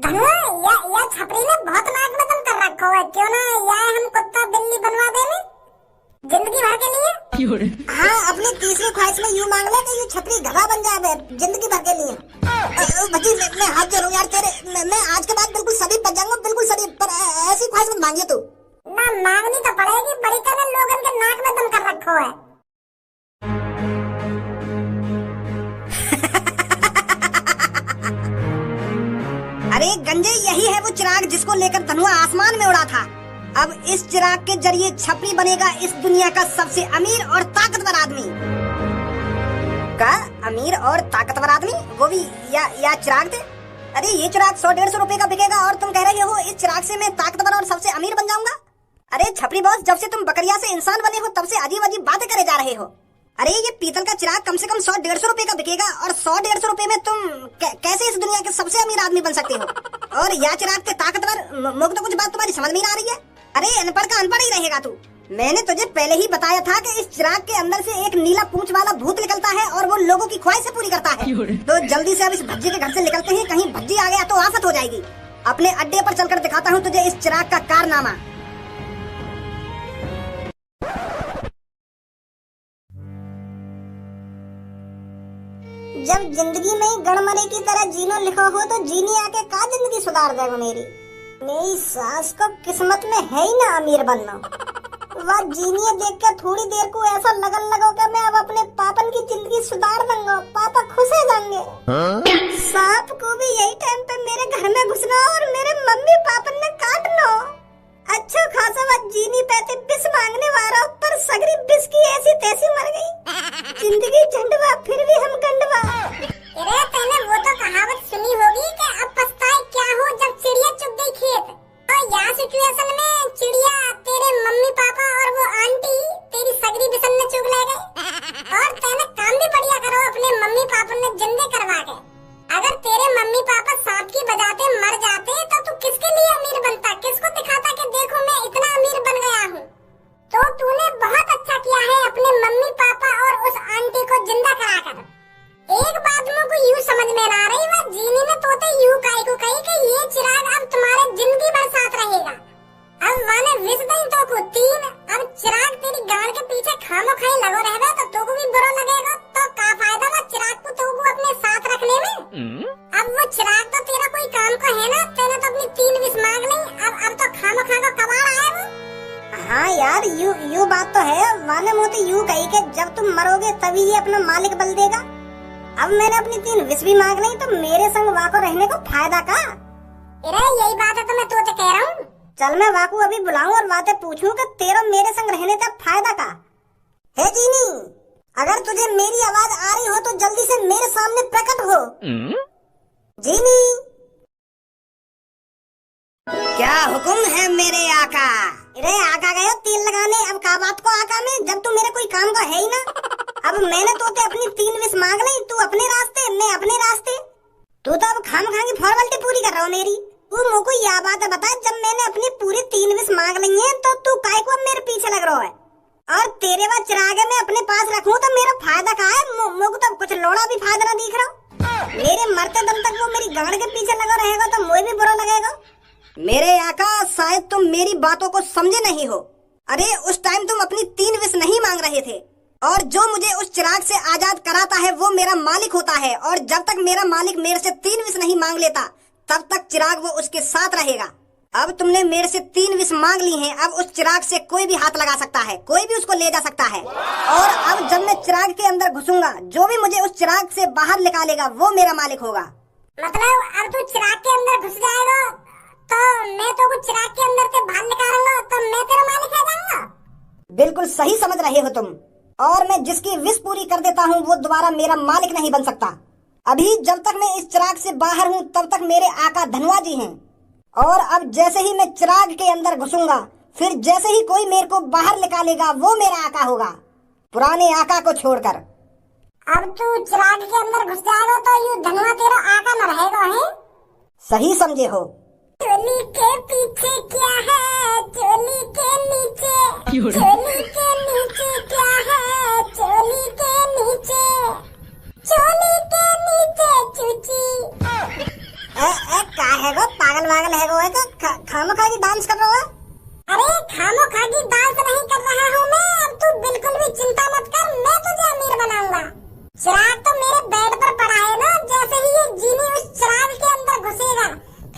धनुआ या छपरी ने बहुत नाक में दम कर रखा है, क्यों ना या हम कुत्ता बिल्ली बनवा देने जिंदगी भर के लिए। हाँ, अपनी तीसरी ख्वाहिश में यूं मांग ले कि ये छपरी गधा बन जाए जिंदगी भर के लिए। भजी मैं हाथ जोड़ूं यार तेरे, मैं आज के बाद बिल्कुल शरीफ बन जाऊंगा, बिल्कुल शरीफ। पर ऐसी ख्वाहिश मत मांगिए तू। ना मांगनी तो पड़ेगी, बड़ी तरह लोगन के नाक में दम कर रखा है। अरे गंजे, यही है वो चिराग जिसको लेकर धनुआ आसमान में उड़ा था। अब इस चिराग के जरिए छपरी बनेगा इस दुनिया का सबसे अमीर और ताकतवर आदमी। का अमीर और ताकतवर आदमी? वो भी या चिराग थे? अरे ये चिराग 100-150 रुपए का बिकेगा और तुम कह रहे हो इस चिराग से मैं ताकतवर और सबसे अमीर बन जाऊंगा। अरे छपरी बॉस, जब से तुम बकरिया से इंसान बने हो तब से अजीब अजीब बातें करे जा रहे हो। अरे ये पीतल का चिराग कम से कम 100-150 रुपए का बिकेगा और 100-150 रुपए में तुम कैसे इस दुनिया के सबसे अमीर आदमी बन सकते हो? और या चिराग के ताकतवर, मुझे तो कुछ बात तुम्हारी समझ में नहीं आ रही है। अरे अनपढ़ का अनपढ़ ही रहेगा तू। मैंने तुझे पहले ही बताया था कि इस चिराग के अंदर से एक नीला पूंछ वाला भूत निकलता है और वो लोगों की ख्वाहिशें पूरी करता है। तो जल्दी से अब इस भज्जी के घर से निकलते हैं, कहीं भज्जी आ गया तो आफत हो जाएगी। अपने अड्डे पर चलकर दिखाता हूँ तुझे इस चिराग का कारनामा। जब जिंदगी में गणमरे की तरह जीनो लिखा हो तो जीनी आके का जिंदगी सुधार देगा मेरी सास को किस्मत में है ही ना अमीर बनना। वह जीनिए देख के थोड़ी देर को ऐसा लगन लगा कि मैं अब अपने पापन की जिंदगी सुधार दूंगा, पापा खुश हो जाएंगे। सांप को भी यही टाइम पे मेरे घर में घुसना और मेरे मम्मी पापन ने काटना। अच्छा खासा वह जीनी पैसे बिस मांगने वाला, पर सगरी बिस की ऐसी तैसी मर गई। जिंदगी झंडवा फिर भी हम गंडवा। अरे तूने वो तो कहावत सुनी होगी कि अब पछताए क्या हो जब चिड़िया चुग गई खेत। तो यहाँ सिचुएशन में चिड़िया तेरे मम्मी पापा और वो आंटी तेरी सगरी बिसन ने चुग ले गई। और तेने काम भी बढ़िया करो अपने मम्मी पापा ने जिंदे करवा के। अगर तेरे मम्मी पापा सांप की बजाते मर जाते तो तू किसके लिए अमीर बनता, किसको दिखाता कि देखो मैं इतना अमीर बन गया हूँ। तो तूने बहुत अच्छा किया है अपने मम्मी पापा और उस आंटी को जिंदा कराकर। एक बात मुझको यूं समझ में ना रही, वह जीनी ने तोते यूं काई को कही कि ये चिराग अब तुम्हारे जिंदगी भर साथ रहेगा। अब वाने विष दई तो को 3, अब चिराग तेरी गांड के पीछे खामो खाई लगो रहेगा तो तोको भी बुरा लगेगा। तो का फायदा वो चिराग को तोको अपने साथ रखने में। अब वो चिराग तो तेरा कोई काम का है ना, तेने तो अपनी 3 विष मांग ली, अब तो खामो खा का कबाड़ आया वो। हाँ यार, यू बात तो है। वाने मोती यूं कही कि जब तुम मरोगे तभी ये अपना मालिक बल देगा। अब मैंने अपनी 3 विष भी मांग ली तो मेरे संग वाको रहने को फायदा का? अरे यही बात है तो मैं तोते कह रहा हूँ। चल मैं वाको अभी बुलाऊं और बातें पूछूं कि तेरा मेरे संग रहने का फायदा का? हे जीनी, अगर तुझे मेरी आवाज आ रही हो तो जल्दी से मेरे सामने प्रकट हो। जीनी, क्या हुक्म है मेरे आका? अरे आका गए तेल लगाने, अब का बात को आका में, जब तू मेरे कोई काम का है ही ना। अब मैंने तो अपनी 3 विष मांग ली, तू अपने रास्ते मैं अपने रास्ते। तू तो अब खाम खां की फॉर्मेलिटी पूरी कर रहा हो मेरी। तू मुझको यह बात बता, जब मैंने अपनी पूरी 3 विष मांग ली है तो तू काय को मेरे पीछे लग रहा है? और तेरे बाद चिराग मैं अपने पास रखूं तो मेरा फायदा का है? मुझको तो कुछ लोड़ा भी फायदा ना दिख रहा। मेरे मरते दम तक वो मेरी गांड के पीछे लगा रहेगा तो मुझे भी बुरा लगेगा। मेरे आका, शायद तुम मेरी बातों को समझे नहीं हो। अरे उस टाइम तुम अपनी 3 विष नहीं मांग रहे थे, और जो मुझे उस चिराग से आजाद कराता है वो मेरा मालिक होता है। और जब तक मेरा मालिक मेरे से 3 विष नहीं मांग लेता तब तक चिराग वो उसके साथ रहेगा। अब तुमने मेरे से 3 विष मांग ली हैं, अब उस चिराग से कोई भी हाथ लगा सकता है, कोई भी उसको ले जा सकता है। और अब जब मैं चिराग के अंदर घुसूंगा, जो भी मुझे उस चिराग से बाहर निकालेगा वो मेरा मालिक होगा। मतलब अब तू चिराग के अंदर घुस जाएगा तो मैं तो कुछ चिराग के अंदर से बाहर निकालूंगा तो मैं तेरा मालिक हो जाऊंगा? बिल्कुल सही समझ रहे हो तुम। और मैं जिसकी विष पूरी कर देता हूँ वो दोबारा मेरा मालिक नहीं बन सकता। अभी जब तक मैं इस चिराग से बाहर हूँ तब तक मेरे आका धनुआ जी हैं। और अब जैसे ही मैं चिराग के अंदर घुसूंगा, फिर जैसे ही कोई मेरे को बाहर निकालेगा वो मेरा आका होगा, पुराने आका को छोड़कर। अब तू चिराग के अंदर घुस जाएगा तो ये धनुआ तेरा आका न रहेगा है? सही समझे हो। चोली के पीछे क्या है, चोली के नीचे, चोली के नीचे क्या है, चोली के नीचे, चोली के नीचे चूची। का है वो पागल वागल है वो है तो खामो खागी डांस कर रहा है। अरे खामो खागी डांस नहीं कर रहा हूँ मैं। अब तू बिल्कुल भी चिंता मत कर, मैं तुझे अमीर बनाऊंगा। चिराग तो मेरे बेड पर पड़ा है ना, जैसे ही ये जीनी उस चिराग के अंदर घुसेगा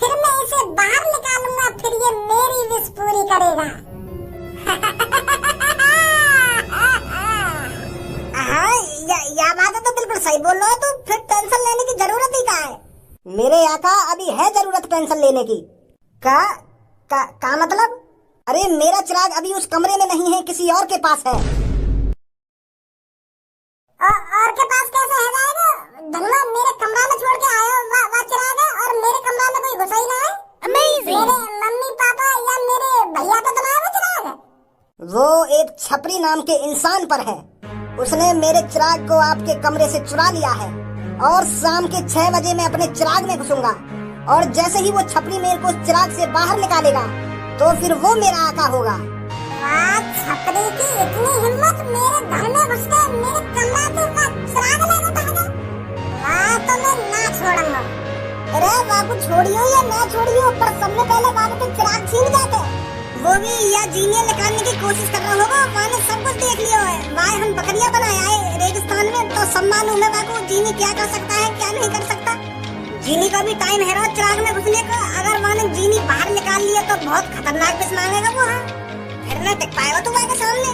फिर मैं इसे बाहर निकालूंगा, फिर ये मेरी विश पूरी करेगा। हाँ या बात है तो बिल्कुल सही बोल रहा है तू, फिर टेंशन लेने की जरूरत ही क्या है। मेरे आका अभी है जरूरत टेंशन लेने की। का मतलब? अरे मेरा चिराग अभी उस कमरे में नहीं है, किसी और के पास है। और के पास कैसे है जाएगा? धनुआ मेरे कमरा में छोड़ के आया वो चिराग है और मेरे कमरा में कोई घुसा ही ना है। Amazing! मेरे मम्मी पापा या मेरे भैया पे तो ना है वो चिराग। वो एक छपरी नाम के इंसान पर है। उसने मेरे चिराग को आपके कमरे से चुरा लिया है और शाम के 6 बजे मैं अपने चिराग में घुसूंगा और जैसे ही वो छपरी मेरे को चिराग से बाहर निकालेगा तो फिर वो मेरा आका होगा। छपरी की इतनी हिम्मत, मेरे घर में घुस के मेरे कमरा से चिराग ले उठाएगा। तो मैं ना छोड़ूंगा। अरे बाबू छोड़ियो या ना छोड़ियो, पर सबसे पहले बाबू के चिराग छीन जाते। वो भी या जीनिया निकालने की कोशिश कर रहा होगा। मैंने सब कुछ देख लिया है। भाई हम बकरियां बनाए आए रेगिस्तान में, तो सब मालूम है बाबू जीनी क्या कर सकता है क्या नहीं कर सकता। जीनी का भी टाइम है ना चिराग में घुसने का। अगर मैंने जीनी बाहर निकाल लिया तो बहुत खतरनाक विष मांगेगा वो। हाँ फिर ना टिक पाएगा तू के सामने।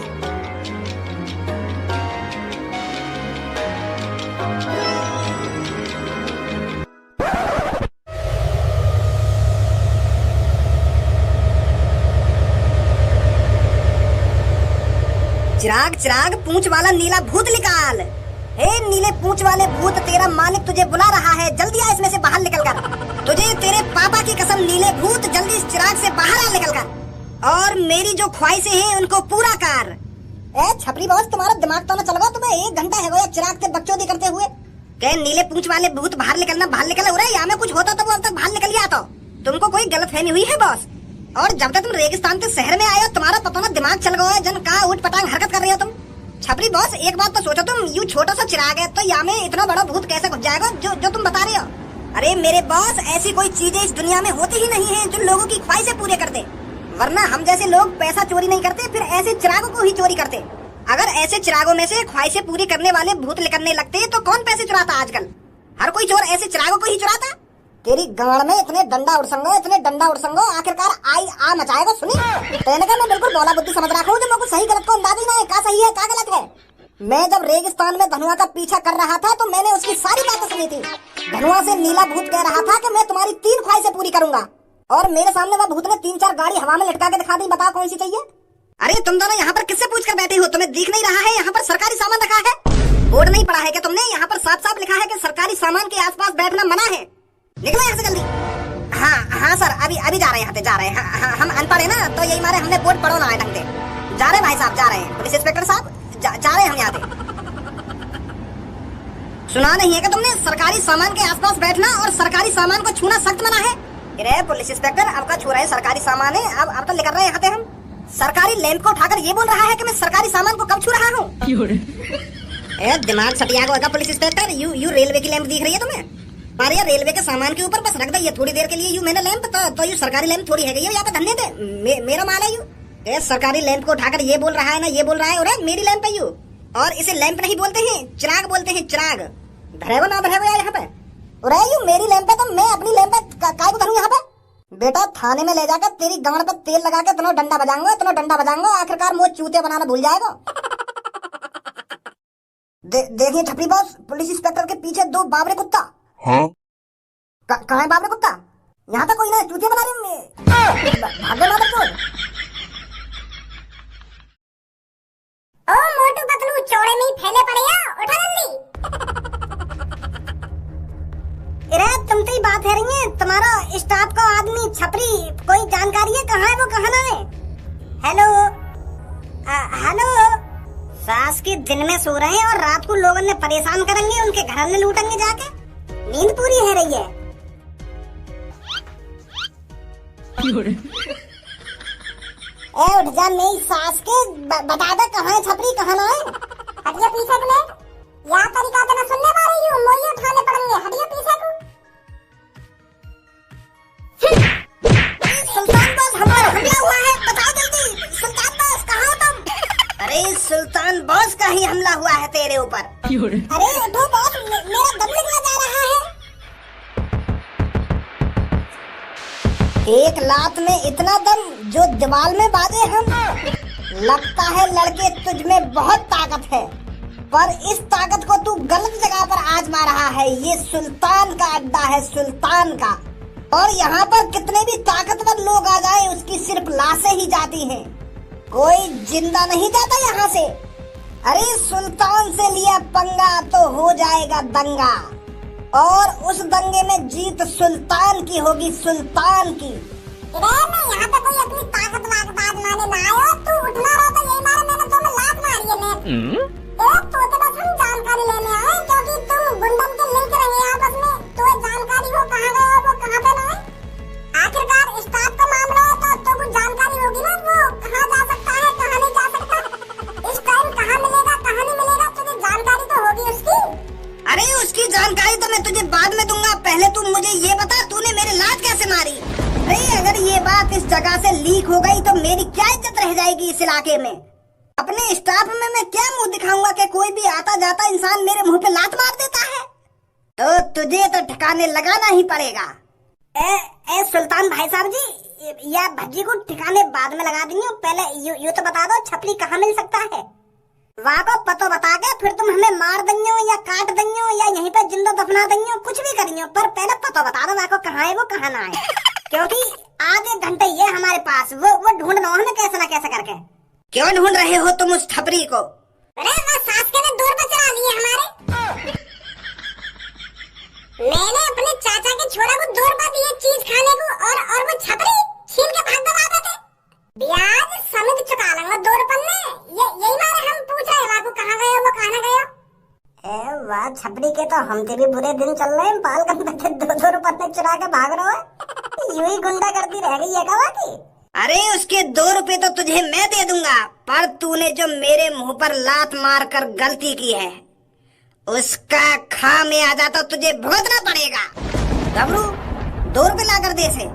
चिराग चिराग पूंछ वाला नीला भूत निकाल। हे नीले पूंछ वाले भूत, तेरा मालिक तुझे बुला रहा है, जल्दी आ इसमें से बाहर निकल कर। तुझे तेरे पापा की कसम नीले भूत, जल्दी इस चिराग से बाहर आ निकल कर और मेरी जो ख्वाहिशें हैं उनको पूरा कर। छपरी बॉस तुम्हारा दिमाग तो ना चल गया? तुम्हें 1 घंटा है वो चिराग से बकचोदी करते हुए। कह नीले पूंछ वाले भूत बाहर निकलना, बाहर निकल। अरे यहाँ में कुछ होता तो वो अब तक बाहर निकल गया। तो तुमको कोई गलतफहमी हुई है बॉस? और जब तक तुम रेगिस्तान के शहर में आए हो तुम्हारा पता ना दिमाग चल गया है, जन का उठ पटांग हरकत कर रहे हो तुम। छपरी बॉस एक बात तो सोचो, तुम यूं छोटा सा चिराग है तो यहाँ में इतना बड़ा भूत कैसे घुस जाएगा जो तुम बता रहे हो? अरे मेरे बॉस ऐसी कोई चीजें इस दुनिया में होती ही नहीं है जो लोगों की ख्वाहिशें पूरे करते, वरना हम जैसे लोग पैसा चोरी नहीं करते, फिर ऐसे चिरागों को ही चोरी करते। अगर ऐसे चिरागों में से ख्वाहिशें पूरी करने वाले भूत निकलने लगते तो कौन पैसे चुराता आजकल? हर कोई चोर ऐसे चिरागों को ही चुराता। तेरी गाड़ में इतने डंडा उड़संगो आखिरकार आई आ मचाएगा। सुनी तेने का मैं बिल्कुल बोला बुद्धि समझ रखा हूँ, जो मेरे को सही गलत को अंदाजा ही ना है, क्या सही है क्या गलत है। मैं जब रेगिस्तान में धनुआ का पीछा कर रहा था तो मैंने उसकी सारी बातें सुनी थी। धनुआ से नीला भूत कह रहा था कि मैं तुम्हारी 3 ख्वाहिशें पूरी करूंगा और मेरे सामने वह भूत ने 3-4 गाड़ी हवा में लटका के दिखा दी। बताओ कौन सी चाहिए? अरे तुम दोनों यहाँ पर किससे पूछ कर बैठे हो? तुम्हें दिख नहीं रहा है यहाँ पर सरकारी सामान रखा है? बोर्ड नहीं पढ़ा है क्या तुमने? यहाँ पर साफ साफ लिखा है कि सरकारी सामान के आसपास बैठना मना है। निकलो यहाँ से जल्दी। हाँ सर अभी जा रहे हैं, जा रहे हैं। हाँ, हम अनपढ़ है ना तो यही मारे हमने बोर्ड पढ़ो ना है ढंग से। जा रहे भाई साहब, जा रहे हैं। पुलिस इंस्पेक्टर साहब जा रहे हैं हम यहाँ से। सुना नहीं है कि तुमने? सरकारी सामान के आसपास बैठना और सरकारी सामान को छूना सख्त मना है। अरे पुलिस इंस्पेक्टर अब का छू रहे हैं सरकारी सामान है, अब तो लेकर रहे हैं यहाँ पे हम। सरकारी लैंप को उठाकर ये बोल रहा है कि मैं सरकारी सामान को कब छू रहा हूँ? दिमाग सटिया होगा पुलिस इंस्पेक्टर। यू रेलवे की लैंप दिख रही है तुम्हें? अरे यार रेलवे के सामान के ऊपर बस रख दे ये थोड़ी देर के लिए। यू मैंने लैंप तो यू सरकारी लैंप थोड़ी है ये यहाँ पे धन्य दे मेरा माल है यू। सरकारी लैंप को उठाकर ये बोल रहा है ना, ये बोल रहा है और मेरी लैंप है यू। और इसे लैंप नहीं बोलते हैं, चिराग बोलते हैं, चिराग। धरेगो ना धरेगो यार यहाँ पे? अरे यू मेरी लैंप है तो मैं अपनी लैंप पे काय को धरूं यहाँ पे? बेटा थाने में ले जाकर तेरी गांड पे तेल लगा के इतना डंडा बजाऊंगा आखिरकार मुझे चूते बनाना भूल जाएगा। देखिए छपरी बॉस, पुलिस इंस्पेक्टर के पीछे 2 बाबरे कुत्ता। हाँ? कहाँ है बाबरे कुत्ता? यहाँ तक कोई ना चूतिया बना रहे होंगे। भागो ना बच्चों। ओ मोटू पतलू चौड़े में फैले पड़े हैं, उठा जल्दी। अरे तुम तो ही बात है रही है, तुम्हारा स्टाफ का आदमी छपरी कोई जानकारी है कहाँ है वो कहाँ ना है? Hello hello. सास के दिन में सो रहे हैं और रात को लोगों ने परेशान करेंगे, उनके घर में लूटेंगे जाके। नींद पूरी है रही है। उठ जा मेरी सास के, बता दे कहाँ है छपरी कहाँ ना है? हटिया पीछे को ले, या तरीका तो ना सुनने वाली हूँ, मोये उठाने पड़ेंगे। हटिया पीछे को। अरे उठो बॉस, मेरा दम निकला जा रहा है। एक लात में इतना दम जो दीवार में बाजे हम। लगता है लड़के तुझ में बहुत ताकत है, पर इस ताकत को तू गलत जगह पर आजमा रहा है। ये सुल्तान का अड्डा है, सुल्तान का। और यहाँ पर कितने भी ताकतवर लोग आ जाए, उसकी सिर्फ लाशें ही जाती हैं, कोई जिंदा नहीं जाता यहाँ से। अरे सुल्तान से लिया पंगा तो हो जाएगा दंगा, और उस दंगे में जीत सुल्तान की होगी, सुल्तान की। मैं यहाँ पे कोई अपनी ताकत आजमाने ना आयो, तू उठना रहो तो यही मारे मैंने तुम्हें लात मारी है। मैं तो बस हम जानकारी लेने आए, क्योंकि तुम गुंडन के लिंक रहे आपस में, तो जानकारी वो कहाँ गए और वो कहाँ पे ना है। आखिरकार स्टाफ का मामला है तो कुछ जानकारी होगी ना, वो कहाँ जा सकता है कहाँ नहीं जा सकता, इस टाइम कहाँ मिलेगा कहाँ नहीं मिलेगा, तुझे जानकारी तो होगी उसकी। अरे उसकी जानकारी तो मैं तुझे बाद में दूंगा, पहले तू मुझे ये बता तूने मेरे लात कैसे मारी। अरे अगर ये बात इस जगह से लीक हो गई तो मेरी क्या इज्जत रह जाएगी इस इलाके में। अपने स्टाफ में मैं क्या मुंह दिखाऊंगा कि कोई भी आता जाता इंसान मेरे मुंह पे लात मार देता है। तो तुझे तो ठिकाने लगाना ही पड़ेगा। ए सुल्तान भाई साहब जी, या भज्जी को ठिकाने बाद में लगा देंगे, पहले यू तो बता दो छपरी कहाँ मिल सकता है। वहाँ को पतो बता के फिर तुम हमें मार देंगे या काट देंगे या यहीं पे जिंदा दफना देंगे, कुछ भी करेंगे, पर पहले पतो बता दो वहाँ को कहाँ है वो कहाँ ना है, क्योंकि आधे घंटे ये हमारे पास वो ढूंढ लो हमें कैसे ना कैसे करके। क्यों ढूंढ रहे हो तुम उस छपरी को? अरे वो सास के ने दूर पे चला लिए हमारे। मैंने अपने चाचा के छोरा को 2 रुपए दिए चीज खाने को, और वो छपरी छीन के भाग दबाते थे। ब्याज समित चुका लूंगा 2 रुपए में। यही मारे हम पूछ रहे हैं को कहाँ गए वो कहाँ गए। वाह छपरी के तो हमसे भी बुरे दिन चल रहे हैं, पाल गंदा के 2 रुपए में चुरा के भाग रहे हो। यूं ही गुंडा करती रह गई है क्या की? अरे उसके 2 रुपए तो तुझे मैं दे दूंगा, पर तूने जो मेरे मुंह पर लात मार कर गलती की है उसका खामियाजा तो तुझे भुगतना पड़ेगा। डबरू 2 रुपए ला कर दे से,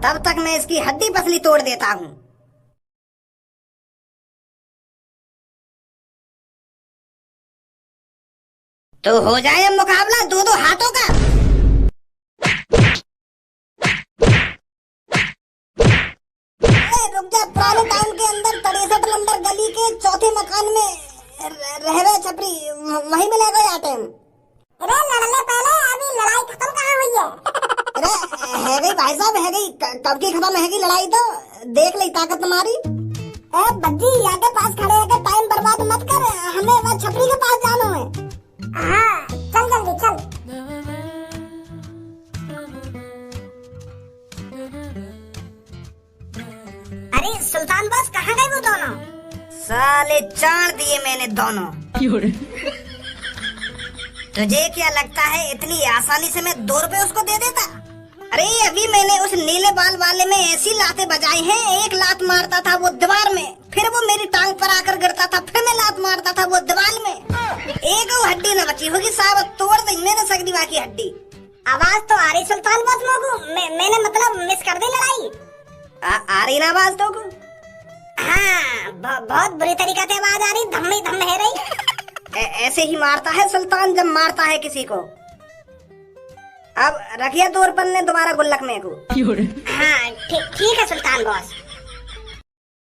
तब तक मैं इसकी हड्डी पसली तोड़ देता हूँ। तो हो जाए मुकाबला 2-2 हाथों का। रुक जा, पुराने टाउन के अंदर 63 नंबर गली के चौथे मकान में रहवे छपरी, वहीं मिलेगा या टाइम। अरे लड़ने पहले, अभी लड़ाई खत्म कहाँ हुई है? अरे है गई भाई साहब, है गई, कब की खत्म है गई लड़ाई, तो देख ली ताकत तुम्हारी। बद्दी यहाँ के पास खड़े होकर टाइम बर्बाद मत कर, हमें वहाँ छपरी के पास जाना है। हाँ चल जल्दी चल। अरे सुल्तान बॉस कहाँ गए वो दोनों? साले चाड़ दिए मैंने दोनों। तुझे क्या लगता है इतनी आसानी से मैं 2 रुपए उसको दे देता? अरे अभी मैंने उस नीले बाल वाले में ऐसी लातें बजाई हैं, एक लात मारता था वो दीवार में, फिर वो मेरी टांग पर आकर गिरता था, फिर मैं लात मारता था वो दीवार में, एक हड्डी न बची होगी साहब, तोड़ दी मैंने सकदीवा की हड्डी। आवाज तो आ रही सुल्तान बॉस मोगू, मैंने मतलब मिस कर दी लड़ाई। आ रही ना आवाज तो? हाँ बहुत बुरी तरीके से आवाज आ रही, धम ही धम है रही। ऐसे ही मारता है सुल्तान जब मारता है किसी को। अब रखिए 2 रुपए ने दोबारा गुल्लक में को। हाँ ठीक है सुल्तान बॉस।